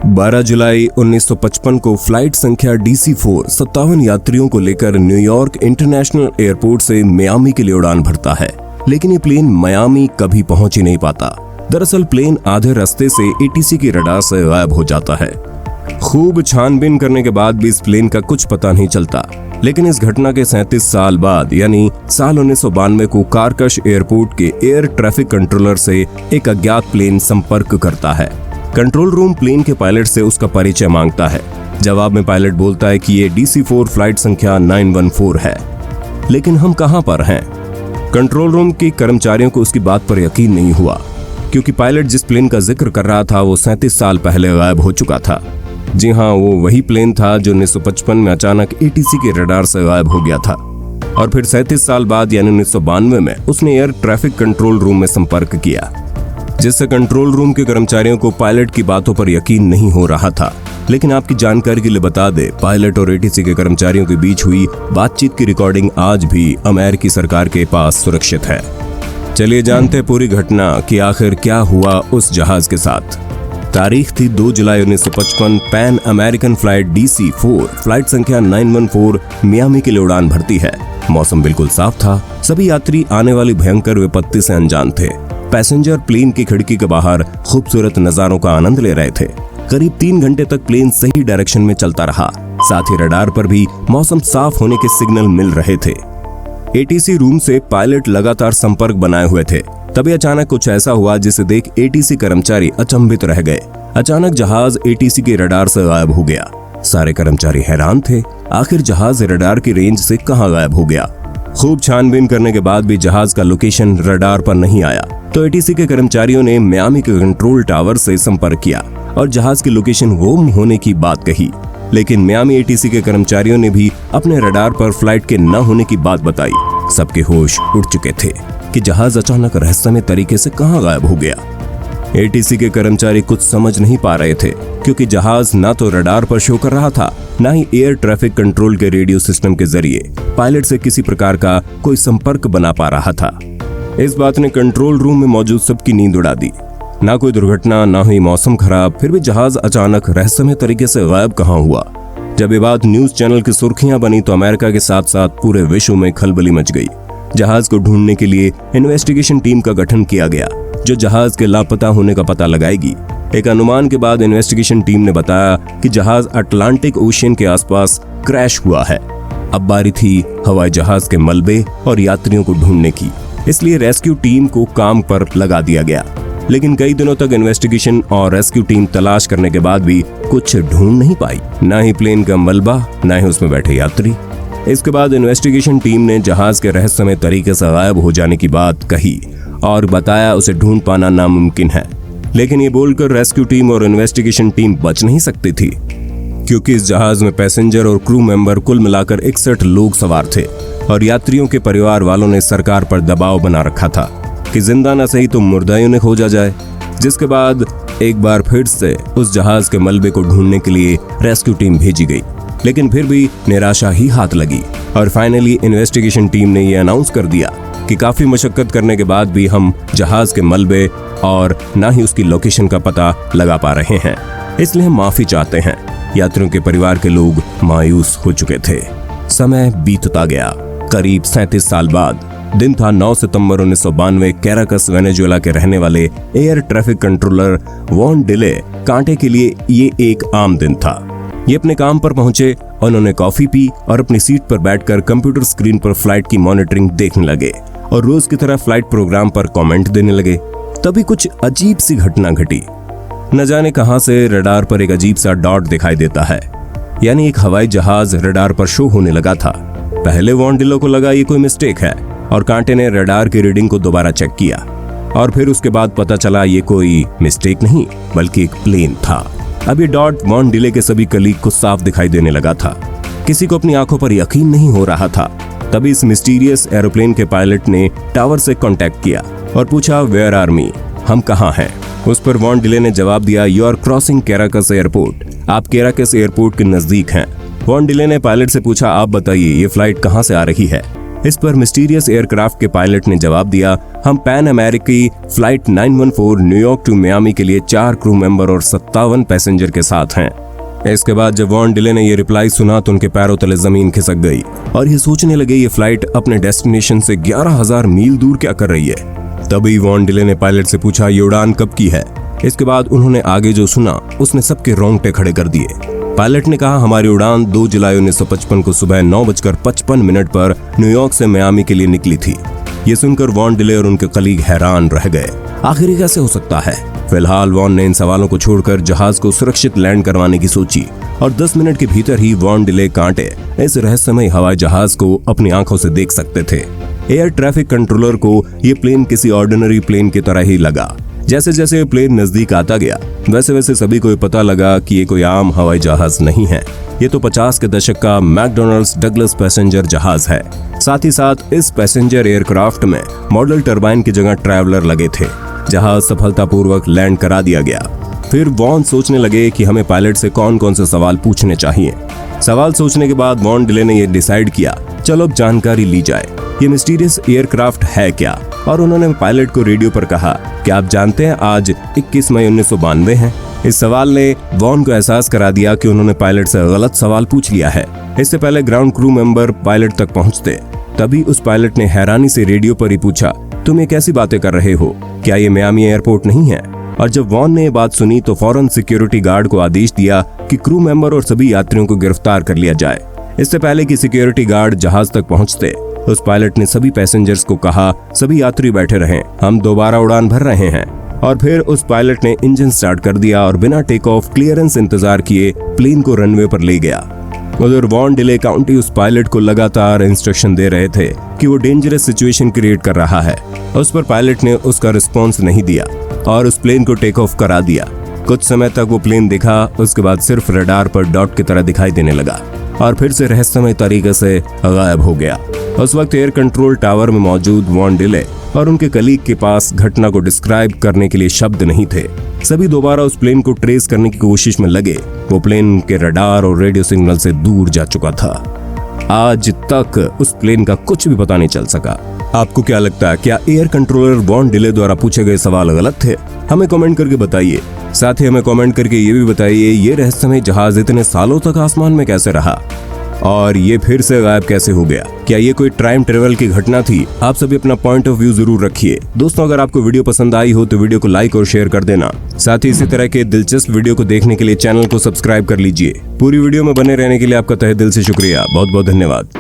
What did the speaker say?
12 जुलाई 1955 को फ्लाइट संख्या DC-4 57 यात्रियों को लेकर न्यूयॉर्क इंटरनेशनल एयरपोर्ट से मियामी के लिए उड़ान भरता है, लेकिन ये प्लेन मियामी कभी पहुंच ही नहीं पाता। दरअसल प्लेन आधे रास्ते से ATC की रडार से गायब हो जाता है। खूब छानबीन करने के बाद भी इस प्लेन का कुछ पता नहीं चलता, लेकिन इस घटना के 37 साल बाद यानी साल 1992 को कारकश एयरपोर्ट के एयर ट्रैफिक कंट्रोलर से एक अज्ञात प्लेन संपर्क करता है। कंट्रोल रूम प्लेन के पायलट से उसका परिचय मांगता है। जवाब में पायलट बोलता है कि ये DC-4 फ्लाइट संख्या 914 है। लेकिन हम कहां पर हैं? कंट्रोल रूम के कर्मचारियों को उसकी बात पर यकीन नहीं हुआ, क्योंकि पायलट जिस प्लेन का जिक्र कर रहा था वो 37 साल पहले गायब हो चुका था। जी हाँ, वो वही प्लेन था जो 1955 में अचानक ATC के रडार से गायब हो गया था। और फिर 37 साल बाद यानी 1992 में उसने एयर ट्रैफिक कंट्रोल रूम में संपर्क किया, जिससे कंट्रोल रूम के कर्मचारियों को पायलट की बातों पर यकीन नहीं हो रहा था। लेकिन आपकी जानकारी के लिए बता दे, पायलट और ATC के कर्मचारियों के बीच हुई बातचीत की रिकॉर्डिंग आज भी अमेरिकी सरकार के पास सुरक्षित है। चलिए जानते हैं पूरी घटना कि आखिर क्या हुआ उस जहाज के साथ। तारीख थी 2 जुलाई 1955। Pan American flight DC-4 flight संख्या 914 मियामी के लिए उड़ान भरती है। मौसम बिल्कुल साफ था। सभी यात्री आने वाली भयंकर विपत्ति से अनजान थे। पैसेंजर प्लेन की खिड़की के बाहर खूबसूरत नजारों का आनंद ले रहे थे। करीब 3 घंटे तक प्लेन सही डायरेक्शन में चलता रहा। साथ ही रडार पर भी मौसम साफ होने के सिग्नल मिल रहे थे। ATC रूम से पायलट लगातार संपर्क बनाए हुए थे। तभी अचानक कुछ ऐसा हुआ जिसे देख ATC कर्मचारी अचंभित रह गए। अचानक जहाज ATC के रडार से गायब हो गया। सारे कर्मचारी हैरान थे, आखिर जहाज रडार की रेंज से कहां गायब हो गया। खूब छानबीन करने के बाद भी जहाज का लोकेशन रडार पर नहीं आया, तो ATC के कर्मचारियों ने मियामी के कंट्रोल टावर से संपर्क किया और जहाज की लोकेशन गुम होने की बात कही। लेकिन मियामी ATC के कर्मचारियों ने भी अपने रडार पर फ्लाइट के न होने की बात बताई। सबके होश उड़ चुके थे कि जहाज अचानक रहस्यमय तरीके से कहां गायब हो गया। ATC के कर्मचारी कुछ समझ नहीं पा रहे थे, क्योंकि जहाज ना तो रडार पर शो कर रहा था, ना ही एयर ट्रैफिक कंट्रोल के रेडियो सिस्टम के जरिए पायलट से किसी प्रकार का कोई संपर्क बना पा रहा था। इस बात ने कंट्रोल रूम में मौजूद सबकी नींद उड़ा दी। ना कोई दुर्घटना, ना हुई मौसम खराब, फिर भी जहाज अचानक रहस्यमय तरीके से गायब कहां हुआ। जब ये बात न्यूज चैनल की सुर्खियां बनी तो अमेरिका के साथ साथ पूरे विश्व में खलबली मच गई। जहाज को ढूंढने के लिए इन्वेस्टिगेशन टीम का गठन किया गया, जो जहाज के लापता होने का पता लगाएगी। एक अनुमान के बाद इन्वेस्टिगेशन टीम ने बताया कि जहाज अटलांटिक ओशियन के आसपास क्रैश हुआ है। अब बारी थी हवाई जहाज के मलबे और यात्रियों को ढूंढने की, इसलिए रेस्क्यू टीम को काम पर लगा दिया गया। लेकिन कई दिनों तक इन्वेस्टिगेशन और रेस्क्यू टीम तलाश करने के बाद भी कुछ ढूंढ नहीं पाई, ना ही प्लेन का मलबा, ना ही उसमें बैठे यात्री। इसके बाद इन्वेस्टिगेशन टीम ने जहाज के रहस्यमय तरीके से गायब हो जाने की बात कही और बताया उसे ढूंढ पाना नामुमकिन है। लेकिन ये बोलकर रेस्क्यू टीम और इन्वेस्टिगेशन टीम बच नहीं सकती थी, क्योंकि इस जहाज में पैसेंजर और क्रू मेंबर कुल मिलाकर 61 लोग सवार थे और यात्रियों के परिवार वालों ने सरकार पर दबाव बना रखा था कि जिंदा न सही तो मुर्दा यूं खोजा जाए। जिसके बाद एक बार फिर से उस जहाज के मलबे को ढूंढने के लिए रेस्क्यू टीम भेजी गई, लेकिन फिर भी निराशा ही हाथ लगी और फाइनली इन्वेस्टिगेशन टीम ने ये अनाउंस कर दिया कि काफी मशक्कत करने के बाद भी हम जहाज के मलबे और ना ही उसकी लोकेशन का पता लगा पा रहे हैं, इसलिए हम माफी चाहते हैं। यात्रियों के परिवार के लोग मायूस हो चुके थे। समय बीतता गया। करीब 37 साल बाद दिन था 9 सितंबर 1992। कैराकस वेनेजुएला के रहने वाले एयर ट्रैफिक कंट्रोलर वॉन डिले कांटे के लिए ये एक आम दिन था। ये अपने काम पर पहुंचे, उन्होंने कॉफी पी और अपनी सीट पर बैठकर कंप्यूटर स्क्रीन पर फ्लाइट की मॉनिटरिंग देखने लगे और रोज की तरह फ्लाइट प्रोग्राम पर कमेंट देने लगे। तभी कुछ अजीब सी घटना घटी। न जाने कहां से रडार पर एक अजीब सा डॉट दिखाई देता है, यानी एक हवाई जहाज रडार पर शो होने लगा था। पहले वॉन डिले को लगा ये कोई मिस्टेक है और कांटे ने रडार की रीडिंग को दोबारा चेक किया और फिर उसके बाद पता चला ये कोई मिस्टेक नहीं बल्कि एक प्लेन था। अब ये डॉट वॉन डिले के सभी कलीग को साफ दिखाई देने लगा था। किसी को अपनी आंखों पर यकीन नहीं हो रहा था। तभी इस मिस्टीरियस एरोप्लेन के पायलट ने टावर से कांटेक्ट किया और पूछा, वेयर आर मी, हम कहाँ हैं। उस पर वॉन डिले ने जवाब दिया, यू आर क्रॉसिंग कैराकस एयरपोर्ट, आप कैराकस एयरपोर्ट के नजदीक हैं। वॉन डिले ने पायलट से पूछा, आप बताइए ये फ्लाइट कहाँ से आ रही है। इस पर मिस्टीरियस एयरक्राफ्ट के पायलट ने जवाब दिया, हम पैन अमेरिकी फ्लाइट 914 न्यूयॉर्क टू मियामी के लिए 4 क्रू मेंबर और 57 पैसेंजर के साथ हैं। इसके बाद जब वॉन डिले ने ये रिप्लाई सुना तो उनके पैरों तले जमीन खिसक गई और ये सोचने लगे ये फ्लाइट अपने डेस्टिनेशन से 11,000 मील दूर क्या कर रही है। तभी वॉन डिले ने पायलट से पूछा, ये उड़ान कब की है। इसके बाद उन्होंने आगे जो सुना उसने सबके रोंगटे खड़े कर दिए। पायलट ने कहा, हमारी उड़ान 2 जुलाई 1955 को सुबह 9:55 पर न्यूयॉर्क से मियामी के लिए निकली थी। ये सुनकर वॉन डिले और उनके कलीग हैरान रह गए, आखिर कैसे हो सकता है। फिलहाल वॉन ने इन सवालों को छोड़कर जहाज को सुरक्षित लैंड करवाने की सोची और 10 मिनट के भीतर ही वॉन डिले कांटे इस रहस्यमय हवाई जहाज को अपनी आंखों से देख सकते थे। एयर ट्रैफिक कंट्रोलर को ये प्लेन किसी ऑर्डिनरी प्लेन की तरह ही लगा। जैसे जैसे प्लेन नजदीक आता गया वैसे वैसे सभी को पता लगा कि ये कोई आम हवाई जहाज नहीं है, ये तो 50 के दशक का मैकडॉनल्ड्स डगलस पैसेंजर जहाज है। साथ ही साथ इस पैसेंजर एयरक्राफ्ट में मॉडल टरबाइन की जगह ट्रैवलर लगे थे। जहाज सफलतापूर्वक लैंड करा दिया गया। फिर वॉन सोचने लगे कि हमें पायलट से कौन कौन से सवाल पूछने चाहिए। सवाल सोचने के बाद वॉन डिले ने यह डिसाइड किया, चलो अब जानकारी ली जाए, ये मिस्टीरियस एयरक्राफ्ट है क्या। और उन्होंने पायलट को रेडियो पर कहा कि आप जानते हैं आज 21 मई 1992 है। इस सवाल ने वॉन को एहसास करा दिया कि उन्होंने पायलट से गलत सवाल पूछ लिया है। इससे पहले ग्राउंड क्रू मेंबर पायलट तक पहुंचते तभी उस पायलट ने हैरानी से रेडियो पर ही पूछा, तुम ये कैसी बातें कर रहे हो, क्या ये मियामी एयरपोर्ट नहीं है। और जब वॉन ने ये बात सुनी तो फौरन सिक्योरिटी गार्ड को आदेश दिया कि क्रू मेंबर और सभी यात्रियों को गिरफ्तार कर लिया जाए। इससे पहले कि सिक्योरिटी गार्ड जहाज तक पहुंचते उस पायलट ने सभी पैसेंजर्स को कहा, सभी यात्री बैठे रहें, हम दोबारा उड़ान भर रहे हैं। और फिर उस पायलट ने इंजन स्टार्ट कर दिया और बिना टेक ऑफ क्लियरेंस इंतजार किए प्लेन को रनवे पर ले गया। उधर वॉन डिले काउंटी उस पायलट को लगातार इंस्ट्रक्शन दे रहे थे कि वो डेंजरस सिचुएशन क्रिएट कर रहा है। उस पर पायलट ने उसका रिस्पॉन्स नहीं दिया और उस प्लेन को टेक ऑफ करा दिया। कुछ समय तक वो प्लेन दिखा, उसके बाद सिर्फ रडार पर डॉट की तरह दिखाई देने लगा और फिर से रहस्यमय तरीके से गायब हो गया। उस वक्त एयर कंट्रोल टावर में मौजूद वॉन डिले और उनके कलीग के पास घटना को डिस्क्राइब करने के लिए शब्द नहीं थे। सभी दोबारा उस प्लेन को ट्रेस करने की कोशिश में लगे। वो प्लेन के रडार और रेडियो सिग्नल से दूर जा चुका था। आज तक उस प्लेन का कुछ भी पता नहीं चल सका। आपको क्या लगता है, क्या एयर कंट्रोलर वॉन डिले द्वारा पूछे गए सवाल गलत थे? हमें कमेंट करके बताइए। साथ ही हमें कमेंट करके ये भी बताइए, ये रहस्यमय जहाज इतने सालों तक आसमान में कैसे रहा और ये फिर से गायब कैसे हो गया? क्या ये कोई टाइम ट्रेवल की घटना थी? आप सभी अपना पॉइंट ऑफ व्यू जरूर रखिए। दोस्तों, अगर आपको वीडियो पसंद आई हो तो वीडियो को लाइक और शेयर कर देना। साथ ही इसी तरह के दिलचस्प वीडियो को देखने के लिए चैनल को सब्सक्राइब कर लीजिए। पूरी वीडियो में बने रहने के लिए आपका तहे दिल से शुक्रिया। बहुत बहुत धन्यवाद।